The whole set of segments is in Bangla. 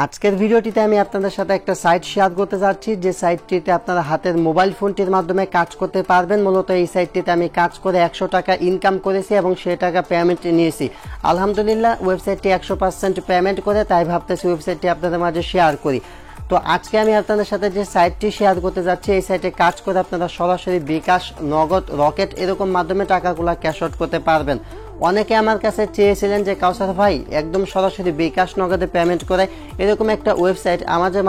আজকের ভিডিওটিতে আমি আপনাদের সাথে একটা সাইট শেয়ার করতে যাচ্ছি, যে সাইটটিতে আপনারা হাতের মোবাইল ফোনটির মাধ্যমে কাজ করতে পারবেন। মূলত এই সাইটটিতে আমি কাজ করে 100 টাকা ইনকাম করেছি এবং সে টাকা পেমেন্ট নিয়েছি। আলহামদুলিল্লাহ, ওয়েবসাইটটি 100% পেমেন্ট করে, তাই ভাবতেছি ওয়েবসাইটটি আপনাদের মাঝে শেয়ার করি। তো আজকে আমি আপনাদের সাথে যে সাইটটি শেয়ার করতে যাচ্ছি, এই সাইটে কাজ করে আপনারা সরাসরি বিকাশ, নগদ, রকেট এরকম মাধ্যমে টাকাগুলো ক্যাশ আউট করতে পারবেন। অনেকে আমার কাছে চেয়েছিলেন যে কাউসার ভাই একদম সরাসরি বিকাশ, নগদে পেমেন্ট করে এরকম একটা ওয়েবসাইট আমাদের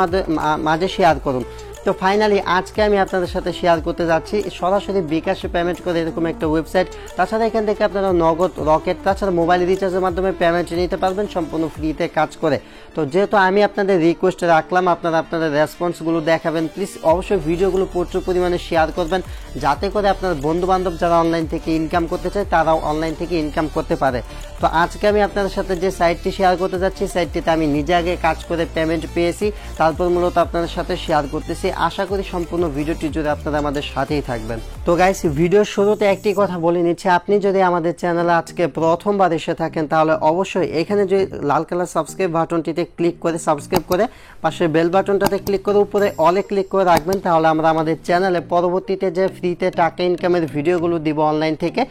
মাঝে শেয়ার করুন। তো ফাইনালি আজকে আমি আপনাদের সাথে শেয়ার করতে যাচ্ছি সরাসরি বিকাশে পেমেন্ট করে এরকম একটা ওয়েবসাইট। তাছাড়া এখান থেকে আপনারা নগদ, রকেট, তাছাড়া মোবাইল রিচার্জের মাধ্যমে পেমেন্ট নিতে পারবেন সম্পূর্ণ ফ্রিতে কাজ করে। তো যেহেতু আমি আপনাদের রিকোয়েস্ট রাখলাম, আপনারা আপনাদের রেসপন্সগুলো দেখাবেন। প্লিজ অবশ্যই ভিডিওগুলো প্রচুর পরিমাণে শেয়ার করবেন, যাতে করে আপনার বন্ধু বান্ধব যারা অনলাইন থেকে ইনকাম করতে চায় তারাও অনলাইন থেকে ইনকাম করতে পারে। তো আজকে আমি আপনাদের সাথে যে সাইটটি শেয়ার করতে যাচ্ছি, সাইটটিতে আমি নিজে আগে কাজ করে পেমেন্ট পেয়েছি, তারপর মূলত আপনাদের সাথে শেয়ার করতেছি। আশা করি সম্পূর্ণ ভিডিওটি জুড়ে আপনারা আমাদের সাথেই থাকবেন। তো গাইস, ভিডিওর শুরুতে একটি কথা বলে নিচ্ছি, আপনি যদি আমাদের চ্যানেলে আজকে প্রথমবার এসে থাকেন তাহলে অবশ্যই এখানে যে লাল কালার সাবস্ক্রাইব বাটনটিতে ক্লিক করে সাবস্ক্রাইব করে পাশে বেল বাটনটাতে ক্লিক করে উপরে অলে ক্লিক করে রাখবেন। তাহলে আমরা আমাদের চ্যানেলে পরবর্তীতে যে ফ্রিতে টাকা ইনকামের ভিডিওগুলো দিব অনলাইন থেকে,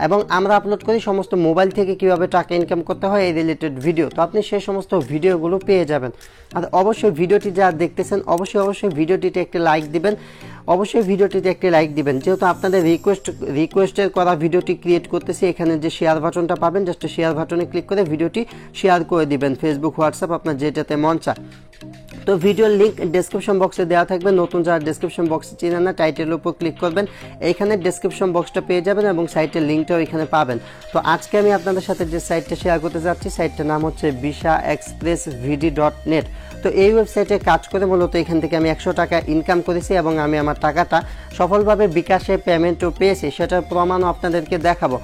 এবং আমরা আপলোড করি সমস্ত মোবাইল থেকে কিভাবে টাকা ইনকাম করতে হয় এই রিলেটেড ভিডিও, তো আপনি সেই সমস্ত ভিডিওগুলো পেয়ে যাবেন। আর অবশ্যই ভিডিওটি যা দেখতেছেন অবশ্যই ভিডিওটিতে একটি লাইক দিবেন, যেহেতু আপনাদের রিকোয়েস্টের করা ভিডিওটি ক্রিয়েট করতেছি। এখানে যে শেয়ার বাটনটা পাবেন, জাস্ট শেয়ার বাটনে ক্লিক করে ভিডিওটি শেয়ার করে দিবেন, ফেসবুক, হোয়াটসঅ্যাপ, আপনার যেটাতে মন চায়। তো ভিডিওর লিঙ্ক ডেসক্রিপশন বক্সে দেওয়া থাকবে। নতুন যারা ডেসক্রিপশন বক্স চিনেন না, টাইটেলের উপর ক্লিক করবেন, এইখানে ডেসক্রিপশন বক্সটা পেয়ে যাবেন এবং সাইটের লিঙ্কটাও এখানে পাবেন। তো আজকে আমি আপনাদের সাথে যে সাইটটা শেয়ার করতে যাচ্ছি, সাইটটার নাম হচ্ছে visaexpressvd.net। তো এই ওয়েবসাইটে কাজ করে মূলত এখান থেকে আমি 100 টাকা ইনকাম করেছি এবং আমি আমার টাকাটা সফলভাবে বিকাশে পেমেন্টও পেয়েছি, সেটার প্রমাণও আপনাদেরকে দেখাবো।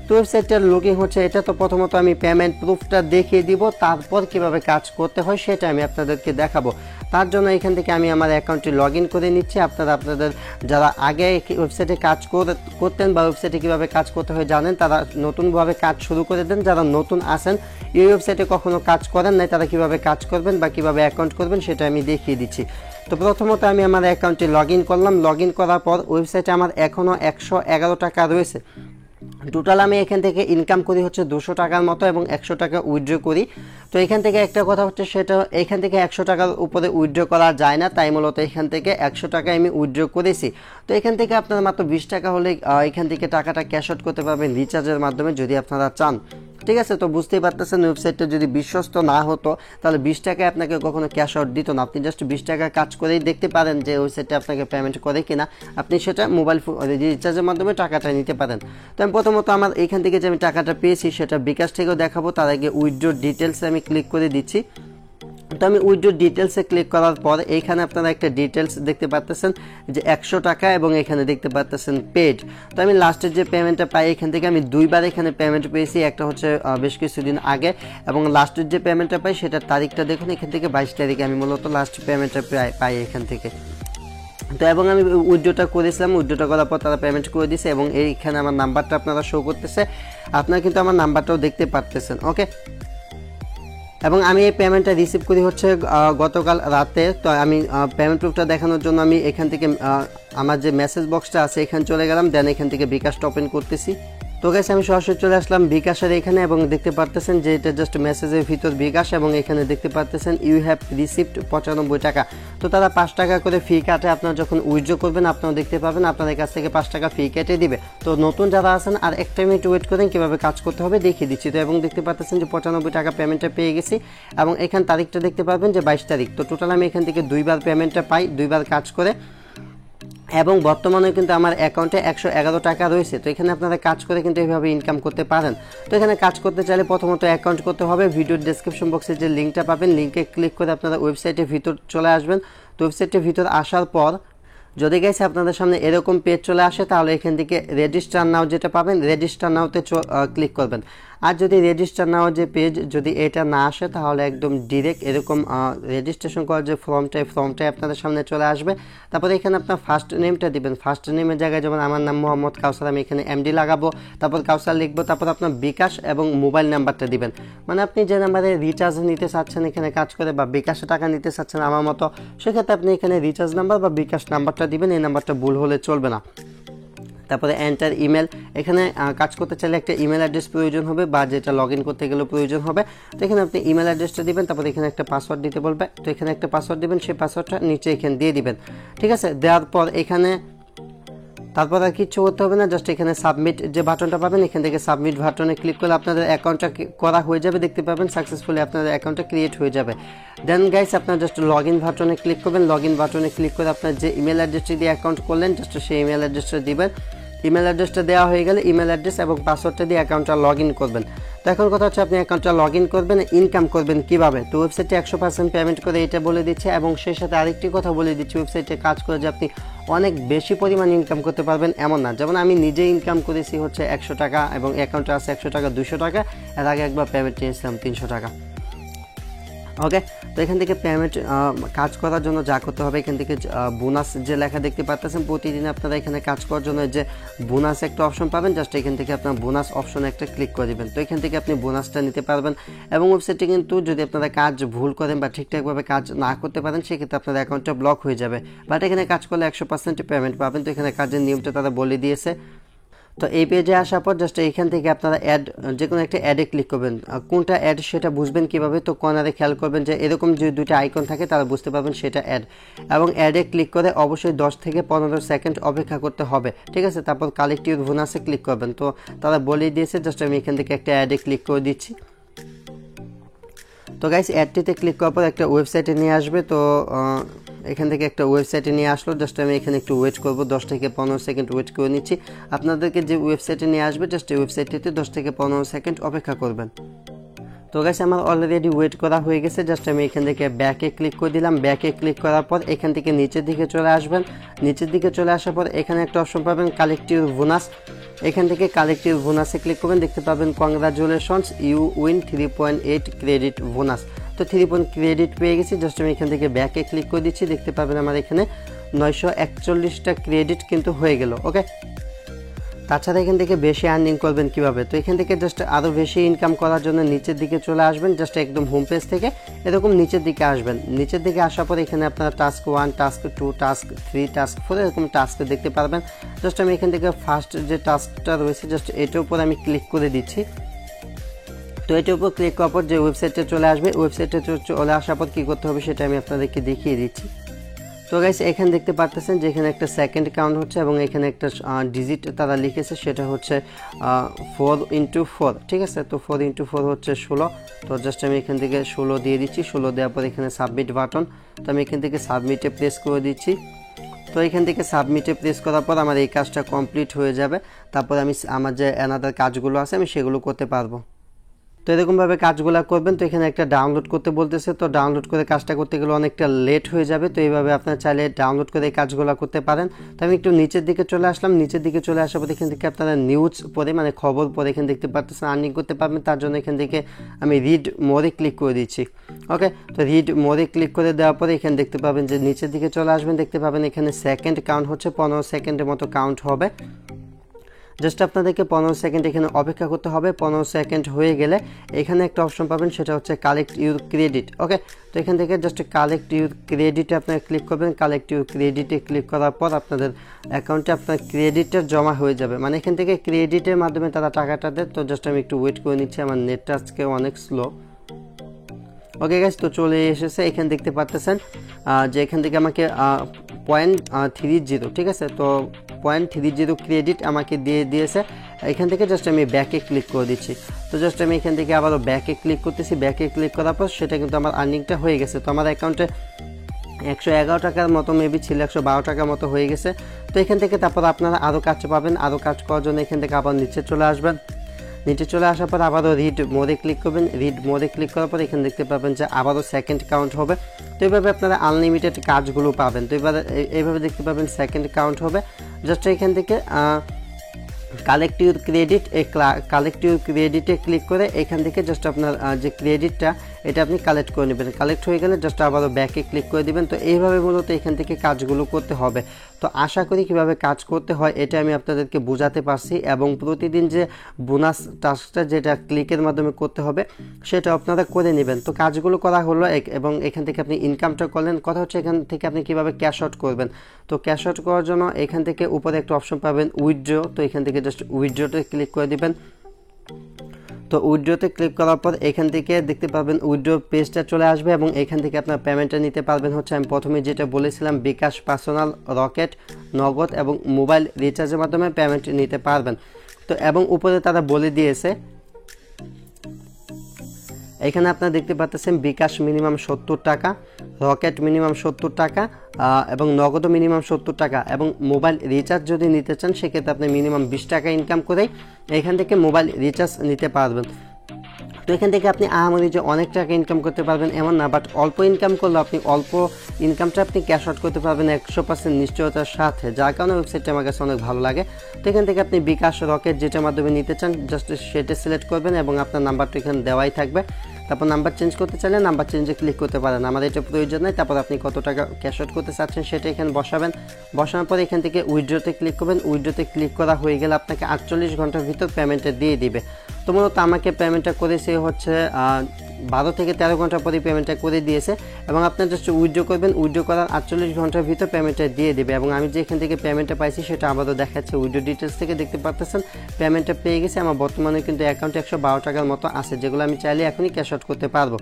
তো ওয়েবসাইটটার লুকিং হচ্ছে এটা। তো প্রথমত আমি পেমেন্ট প্রুফটা দেখিয়ে দিব, তারপর কিভাবে কাজ করতে হয় সেটা আমি আপনাদেরকে দেখাবো। তার জন্য এখান থেকে আমি আমার অ্যাকাউন্টটি লগ ইন করে নিচ্ছি। আপনাদের যারা আগে ওয়েবসাইটে কাজ করতেন বা ওয়েবসাইটে কীভাবে কাজ করতে হয় জানেন, তারা নতুনভাবে কাজ শুরু করে দেন। যারা নতুন আসেন, এই ওয়েবসাইটে কখনো কাজ করেন নাই, তারা কীভাবে কাজ করবেন বা কীভাবে অ্যাকাউন্ট করবেন সেটা আমি দেখিয়ে দিচ্ছি। তো প্রথমত আমি আমার অ্যাকাউন্টটি লগ ইন করলাম। লগ ইন করার পর ওয়েবসাইটে আমার এখনও 111 টাকা রয়েছে। টোটাল আমি এখান থেকে ইনকাম করি হচ্ছে 200 টাকার মতো এবং 100 টাকা উইথড্র করি। তো এখান থেকে একটা কথা হচ্ছে, সেটা এখান থেকে 100 টাকার উপরে উইথড্র করা যায় না, তাই মূলত এখান থেকে 100 টাকা আমি উইথড্র করেছি। তো এখান থেকে আপনারা মাত্র 20 টাকা হলে এখান থেকে টাকাটা ক্যাশ আউট করতে পারবেন রিচার্জের মাধ্যমে, যদি আপনারা চান। ঠিক আছে, তো বুঝতেই পারতেছেন ওয়েবসাইটটা যদি বিশ্বস্ত না হতো তাহলে 20 টাকায় আপনাকে কখনো ক্যাশ আউট দিত না। আপনি জাস্ট 20 টাকা কাজ করেই দেখতে পারেন যে ওয়েবসাইটটা আপনাকে পেমেন্ট করে কিনা, আপনি সেটা মোবাইল রিচার্জের মাধ্যমে টাকাটা নিতে পারেন। তো আমি প্রথমত আমার এখান থেকে যে আমি টাকাটা পেয়েছি সেটা বিকাশ থেকেও দেখাবো। তার আগে উইথড্র ডিটেলসে আমি ক্লিক করে দিচ্ছি। তো আমি উইথড্র ডিটেলসে ক্লিক করার পর এইখানে আপনারা একটা ডিটেলস দেখতে পাচ্ছেন যে 100 টাকা এবং এখানে দেখতে পাচ্ছেন পেড। তো আমি লাস্টের যে পেমেন্টটা পাই এখান থেকে আমি দুইবার এখানে পেমেন্ট পেয়েছি, একটা হচ্ছে বেশ কিছুদিন আগে, এবং লাস্টের যে পেমেন্টটা পাই সেটার তারিখটা দেখুন, এখান থেকে 22 তারিখে আমি মূলত লাস্ট পেমেন্টটা পাই এখান থেকে। তো এবং আমি উইথড্রটা করেছিলাম, উইথড্রটা করার পর তারা পেমেন্ট করে দিয়েছে এবং এইখানে আমার নাম্বারটা আপনারা শো করতেছে, আপনারা কিন্তু আমার নাম্বারটাও দেখতে পারতেছেন। ওকে, এবং আমি এই পেমেন্টটা রিসিভ করি হচ্ছে গতকাল রাতে। তো আমি পেমেন্ট প্রুফটা দেখানোর জন্য আমি এখান থেকে আমার যে মেসেজ বক্সটা আছে এখানে চলে গেলাম, দেন এখান থেকে বিকাশটা ওপেন করতেছি। তো গাইস, আমি সরাসরি চলে আসলাম বিকাশের এখানে এবং দেখতে পারতেছেন যে এটা জাস্ট মেসেজের ভিতর বিকাশ, এবং এখানে দেখতে পারতেছেন ইউ হ্যাভ রিসিভড 95 টাকা। তো তারা 5 টাকা করে ফি কাটে, আপনারা যখন উইথড্র করবেন আপনারা দেখতে পাবেন আপনাদের কাছ থেকে 5 টাকা ফি কেটে দিবে। তো নতুন যারা আছেন আর একটা মিনিট ওয়েট করেন, কীভাবে কাজ করতে হবে দেখিয়ে দিচ্ছি। তো এবং দেখতে পাচ্ছেন যে 95 টাকা পেমেন্টটা পেয়ে গেছি এবং এখানে তারিখটা দেখতে পাবেন যে 22 তারিখ। তো টোটাল আমি এখান থেকে দুইবার পেমেন্টটা পাই, দুইবার কাজ করে, এবং বর্তমানে কিন্তু আমার অ্যাকাউন্টে 111 টাকা রয়েছে। তো এখানে আপনারা কাজ করে কিন্তু এইভাবে ইনকাম করতে পারেন। তো এখানে কাজ করতে চাইলে প্রথমত অ্যাকাউন্ট করতে হবে। ভিডিওর ডেসক্রিপশন বক্সে যে লিঙ্কটা পাবেন, লিঙ্কে ক্লিক করে আপনারা ওয়েবসাইটের ভিতর চলে আসবেন। তো ওয়েবসাইটের ভিতর আসার পর যদি গাইস আপনাদের সামনে এরকম পেজ চলে আসে, তাহলে এখান থেকে রেজিস্টার নাও যেটা পাবেন, রেজিস্টার নাওতে ক্লিক করবেন। আর যদি রেজিস্টার নাও যে পেজ যদি এটা না আসে তাহলে একদম ডিরেক্ট এরকম রেজিস্ট্রেশন করার যে ফর্মটাই আপনাদের সামনে চলে আসবে। তারপরে এখানে আপনার ফার্স্ট নেমটা দিবেন, ফার্স্ট নেমের জায়গায় যেমন আমার নাম মোহাম্মদ কাউসার, আমি এখানে এমডি লাগাবো, তারপর কাউসার লিখবো, তারপর আপনার বিকাশ এবং মোবাইল নাম্বারটা দিবেন। মানে আপনি যে নাম্বারে রিচার্জ নিতে চাচ্ছেন এখানে কাজ করে বা বিকাশে টাকা নিতে চাচ্ছেন আমার মতো, সেক্ষেত্রে আপনি এখানে রিচার্জ নাম্বার বা বিকাশ নাম্বারটা দিবেন, এই নাম্বারটা ভুল হলে চলবে না। তারপরে এন্টার ইমেল, এখানে কাজ করতে চাইলে একটা ইমেল অ্যাড্রেস প্রয়োজন হবে বা যেটা লগ ইন করতে গেলেও প্রয়োজন হবে। তো এখানে আপনি ইমেল অ্যাড্রেসটা দিবেন, তারপরে এখানে একটা পাসওয়ার্ড দিতে বলবে, তো এখানে একটা পাসওয়ার্ড দিবেন, সেই পাসওয়ার্ডটা নিচে এখানে দিয়ে দিবেন। ঠিক আছে, দেওয়ার পর এখানে তারপর আর কিচ্ছু করতে হবে না, জাস্ট এখানে সাবমিট যে বাটনটা পাবেন এখান থেকে সাবমিট বাটনে ক্লিক করলে আপনাদের অ্যাকাউন্টটা করা হয়ে যাবে, দেখতে পাবেন সাকসেসফুলি আপনাদের অ্যাকাউন্টটা ক্রিয়েট হয়ে যাবে। দেন গাইস আপনারা জাস্ট লগ ইন বাটনে ক্লিক করবেন, লগ ইন বাটনে ক্লিক করে আপনার যে ইমেল অ্যাড্রেসটি দিয়ে অ্যাকাউন্ট করলেন জাস্ট সেই ইমেল অ্যাড্রেসটা দিবেন। ইমেল অ্যাড্রেসটা দেওয়া হয়ে গেলে ইমেল অ্যাড্রেস এবং পাসওয়ার্ডটা দিয়ে অ্যাকাউন্টটা লগ ইন করবেন। তো এখন কথা হচ্ছে আপনি অ্যাকাউন্টটা লগ ইন করবেন, ইনকাম করবেন কীভাবে। তো ওয়েবসাইটে 100% পেমেন্ট করে এটা বলে দিচ্ছে, এবং সেই সাথে আরেকটি কথা বলে দিচ্ছি, ওয়েবসাইটে কাজ করে যে আপনি অনেক বেশি পরিমাণ ইনকাম করতে পারবেন এমন না। যেমন আমি নিজে ইনকাম করেছি হচ্ছে 100 টাকা এবং অ্যাকাউন্টে আছে 100 টাকা 200 টাকা, এর আগে একবার পেমেন্ট নিয়েছিলাম 300 টাকা। ওকে, তো এখান থেকে পেমেন্ট কাজ করার জন্য যা করতে হবে, এখান থেকে বোনাস যে লেখা দেখতে পাচ্ছেন, প্রতিদিন আপনারা এখানে কাজ করার জন্য যে বোনাস একটা অপশন পাবেন, জাস্ট এখান থেকে আপনার বোনাস অপশনে একটা ক্লিক করে দেবেন। তো এখান থেকে আপনি বোনাসটা নিতে পারবেন। এবং ওয়েবসাইটে কিন্তু যদি আপনারা কাজ ভুল করেন বা ঠিকঠাকভাবে কাজ না করতে পারেন সেক্ষেত্রে আপনার অ্যাকাউন্টটা ব্লক হয়ে যাবে, বাট এখানে কাজ করলে 100% পেমেন্ট পাবেন। তো এখানে কাজের নিয়মটা তারা বলে দিয়েছে। তো এই পেজে আসার পর জাস্ট এইখান থেকে আপনারা অ্যাড, যে কোনো একটা অ্যাডে ক্লিক করবেন। কোনটা অ্যাড সেটা বুঝবেন কীভাবে, তো কর্নারে খেয়াল করবেন যে এরকম যে দুইটা আইকন থাকে তারা বুঝতে পারবেন সেটা অ্যাড, এবং অ্যাডে ক্লিক করে অবশ্যই 10 থেকে 15 সেকেন্ড অপেক্ষা করতে হবে। ঠিক আছে, তারপর কালেক্ট ইউর বোনাসে ক্লিক করবেন। তো তারা বলেই দিয়েছে, জাস্ট আমি এখান থেকে একটা অ্যাডে ক্লিক করে দিচ্ছি। তো গাইস অ্যাডটিতে ক্লিক করার পর একটা ওয়েবসাইটে নিয়ে আসবে। তো এখান থেকে একটা ওয়েবসাইটে নিয়ে আসলো, জাস্ট আমি এখানে একটু ওয়েট করব, 10 থেকে 15 সেকেন্ড ওয়েট করে নিচ্ছি। আপনাদেরকে যে ওয়েবসাইটে নিয়ে আসবে জাস্ট এই ওয়েবসাইটটিতে 10 থেকে 15 সেকেন্ড অপেক্ষা করবেন। তো গাইস আমার অলরেডি ওয়েট করা হয়ে গেছে, জাস্ট আমি এখান থেকে ব্যাকে ক্লিক করে দিলাম। ব্যাকে ক্লিক করার পর এখান থেকে নিচের দিকে চলে আসবেন। নিচের দিকে চলে আসার পর এখানে একটা অপশন পাবেন কালেক্ট ইউর বোনাস, এখান থেকে কালেক্ট ইউর বোনাসে ক্লিক করবেন, দেখতে পাবেন congratulations you win 3.8 credit bonus. তো 3 ক্রেডিট পেয়ে গেছি, জাস্ট আমি এখান থেকে ব্যাকে ক্লিক করে দিচ্ছি, দেখতে পাবেন আমার এখানে 941টা ক্রেডিট কিন্তু হয়ে গেল। ওকে, তাছাড়া এখান থেকে বেশি আর্নিং করবেন কিভাবে, তো এখান থেকে জাস্ট আরও বেশি ইনকাম করার জন্য নিচের দিকে চলে আসবেন, জাস্ট একদম হোম পেজ থেকে এরকম নিচের দিকে আসবেন। নিচের দিকে আসার পর এখানে আপনারা টাস্ক 1, টাস্ক 2, টাস্ক 3, টাস্ক 4 এরকম টাস্ক দেখতে পারবেন। জাস্ট আমি এখান থেকে ফার্স্ট যে টাস্কটা রয়েছে জাস্ট এটার উপর আমি ক্লিক করে দিচ্ছি। তো এটার উপর ক্লিক করার পর যে ওয়েবসাইটে চলে আসবে, ওয়েবসাইটে চলে আসার পর কী করতে হবে সেটা আমি আপনাদেরকে দেখিয়ে দিচ্ছি। তো গাইস এখানে দেখতে পাচ্ছেন যে এখানে একটা সেকেন্ড কাউন্ট হচ্ছে এবং এখানে একটা ডিজিট তারা লিখেছে, সেটা হচ্ছে 4x4। ঠিক আছে, তো 4x4 হচ্ছে 16। তো জাস্ট আমি এখান থেকে 16 দিয়ে দিচ্ছি। 16 দেওয়ার পর এখানে সাবমিট বাটন, তো আমি এখান থেকে সাবমিটে প্রেস করে দিচ্ছি। তো এখান থেকে সাবমিটে প্রেস করার পর আমার এই কাজটা কমপ্লিট হয়ে যাবে। তারপর আমি আমার যে অ্যানাদার কাজগুলো আছে আমি সেগুলো করতে পারবো। তো এরকমভাবে কাজগুলো করবেন। তো এখানে একটা ডাউনলোড করতে বলতেছে, তো ডাউনলোড করে কাজটা করতে গেলে অনেকটা লেট হয়ে যাবে। তো এইভাবে আপনার চাইলে ডাউনলোড করে এই কাজগুলো করতে পারেন। তো আমি একটু নিচের দিকে চলে আসলাম। নিচের দিকে চলে আসার পর এখান থেকে আপনারা নিউজ পড়ে মানে খবর পড়ে এখানে দেখতে পাচ্ছেন আর্নিং করতে পারবেন। তার জন্য এখান থেকে আমি রিড মোরে ক্লিক করে দিচ্ছি। ওকে, তো রিড মোরে ক্লিক করে দেওয়ার পরে এখানে দেখতে পাবেন যে নিচের দিকে চলে আসবেন, দেখতে পাবেন এখানে সেকেন্ড কাউন্ট হচ্ছে 15 সেকেন্ডের মতো কাউন্ট হবে। জাস্ট আপনাদেরকে 15 সেকেন্ড এখানে অপেক্ষা করতে হবে। 15 সেকেন্ড হয়ে গেলে এখানে একটা অপশন পাবেন, সেটা হচ্ছে কালেক্ট ইউর ক্রেডিট। ওকে, তো এখান থেকে জাস্ট কালেক্ট ইউর ক্রেডিটে আপনারা ক্লিক করবেন। কালেক্ট ইউর ক্রেডিটে ক্লিক করার পর আপনাদের অ্যাকাউন্টে আপনার ক্রেডিটটা জমা হয়ে যাবে, মানে এখান থেকে ক্রেডিটের মাধ্যমে তারা টাকাটা দেয়। তো জাস্ট আমি একটু ওয়েট করে নিচ্ছি, আমার নেটটা আজকে অনেক স্লো। ওকে গাইস, তো চলে এসেছে। এখানে দেখতে পাচ্ছেন যে এখান থেকে আমাকে 0.30, ঠিক আছে, তো 0.30 ক্রেডিট আমাকে দিয়ে দিয়েছে। এখান থেকে জাস্ট আমি ব্যাকে ক্লিক করে দিচ্ছি। তো জাস্ট আমি এখান থেকে আবারও ব্যাকে ক্লিক করতেছি। ব্যাকে ক্লিক করার পর সেটা কিন্তু আমার আর্নিংটা হয়ে গেছে। তো আমার অ্যাকাউন্টে 111 টাকার মতো মেবি ছিল, 112 টাকার মতো হয়ে গেছে। তো এখান থেকে তারপর আপনারা আরও কাজ পাবেন। আরও কাজ করার জন্য এখান থেকে আবার নিচে চলে আসবেন। নিচে চলে আসার পর আবারও রিড মোরে ক্লিক করবেন। রিড মোরে ক্লিক করার পর এখানে দেখতে পাবেন যে আবারও সেকেন্ড কাউন্ট হবে। তো এইভাবে আপনারা আনলিমিটেড কাজগুলো পাবেন। তো এইভাবে দেখতে পাবেন সেকেন্ড কাউন্ট হবে। জাস্ট এখান থেকে কালেক্ট ইউর ক্রেডিট, এই কালেক্ট ইউর ক্রেডিটে ক্লিক করে এখান থেকে জাস্ট আপনার যে ক্রেডিটটা এটা আপনি কালেক্ট করে নেবেন। কালেক্ট হয়ে গেলে জাস্ট আবারও ব্যাকে ক্লিক করে দিবেন। তো এইভাবে মূলত এখান থেকে কাজগুলো করতে হবে। তো আশা করি কীভাবে কাজ করতে হয় এটা আমি আপনাদেরকে বোঝাতে পারছি, এবং প্রতিদিন যে বোনাস টাস্কটা যেটা ক্লিকের মাধ্যমে করতে হবে সেটা আপনারা করে নেবেন। তো কাজগুলো করা হলো এবং এখান থেকে আপনি ইনকামটা করলেন। কথা হচ্ছে এখান থেকে আপনি কীভাবে ক্যাশ আউট করবেন। তো ক্যাশ আউট করার জন্য এখান থেকে উপরে একটা অপশন পাবেন উইথড্র, তো এখান থেকে জাস্ট উইথড্রতে ক্লিক করে দিবেন। তো উইথড্রতে ক্লিক করার পর এখান থেকে দেখতে পাবেন উইথড্র পেজটা চলে আসবে, এবং এখান থেকে আপনার পেমেন্টটা নিতে পারবেন হচ্ছে আমি প্রথমে যেটা বলেছিলাম বিকাশ, পার্সোনাল, রকেট, নগদ এবং মোবাইল রিচার্জের মাধ্যমে পেমেন্ট নিতে পারবেন। তো এবং উপরে তারা বলে দিয়েছে এখানে আপনারা দেখতে পাচ্ছেন বিকাশ মিনিমাম 70 টাকা, রকেট মিনিমাম 70 টাকা এবং নগদও মিনিমাম 70 টাকা, এবং মোবাইল রিচার্জ যদি নিতে চান সেক্ষেত্রে আপনি মিনিমাম 20 টাকা ইনকাম করেই এখান থেকে মোবাইল রিচার্জ নিতে পারবেন। তো এখান থেকে আপনি আহামরি যে অনেক টাকা ইনকাম করতে পারবেন এমন না, বাট অল্প ইনকাম করলে আপনি অল্প ইনকামটা আপনি ক্যাশ আউট করতে পারবেন 100% নিশ্চয়তার সাথে, যার কারণে ওয়েবসাইটটা আমার কাছে অনেক ভালো লাগে। তো এখান থেকে আপনি বিকাশ, রকেট যেটার মাধ্যমে নিতে চান জাস্ট সেটা সিলেক্ট করবেন, এবং আপনার নাম্বারটা এখানে দেওয়াই থাকবে। তারপর নাম্বার চেঞ্জ করতে চাইলে নাম্বার চেঞ্জে ক্লিক করতে পারেন, আমার এটা প্রয়োজন নাই। তারপর আপনি কত টাকা ক্যাশ আউট করতে চাচ্ছেন সেটা এখানে বসাবেন। বসানোর পরে এখান থেকে উইথড্রতে ক্লিক করবেন। উইথড্রতে ক্লিক করা হয়ে গেলে আপনাকে 48 ঘন্টার ভিতর পেমেন্টটা দিয়ে দিবে। তো মূলত আমাকে পেমেন্টটা করেছে হচ্ছে 12 থেকে 13 ঘন্টা পরে পেমেন্টটা করে দিয়েছে, এবং আপনার জাস্ট উইথড্র করবেন। উইথড্র করার 48 ঘন্টার ভিতর পেমেন্টটা দিয়ে দেবে, এবং আমি যে এখান থেকে পেমেন্টটা পাইছি সেটা আবারও দেখাচ্ছে। উইথড্র ডিটেলস থেকে দেখতে পাচ্ছেন পেমেন্টটা পেয়ে গেছে। আমার বর্তমানে কিন্তু অ্যাকাউন্টে 112 টাকার মতো আছে, যেগুলো আমি চাইলে এখনই ক্যাশ আউট করতে পারবো।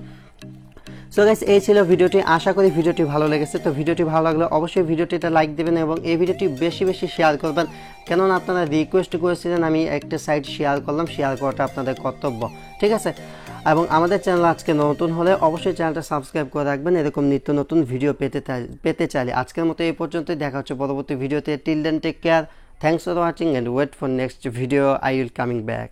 সো গাইস, এই ছিল ভিডিওটি। আশা করি ভিডিওটি ভালো লেগেছে। তো ভিডিওটি ভালো লাগলে অবশ্যই ভিডিওটিতে লাইক দেবেন, এবং এই ভিডিওটি বেশি বেশি শেয়ার করবেন, কেননা আপনারা রিকোয়েস্ট করেছিলেন আমি একটা সাইট শেয়ার করলাম। শেয়ার করাটা আপনাদের কর্তব্য, ঠিক আছে? এবং আমাদের চ্যানেল আজকে নতুন হলে অবশ্যই চ্যানেলটা সাবস্ক্রাইব করে রাখবেন এরকম নিত্য নতুন ভিডিও পেতে চাইলে। আজকের মতো এই পর্যন্তই, দেখা হচ্ছে পরবর্তী ভিডিওতে। Till then take care, thanks for watching and wait for next video. I will coming back.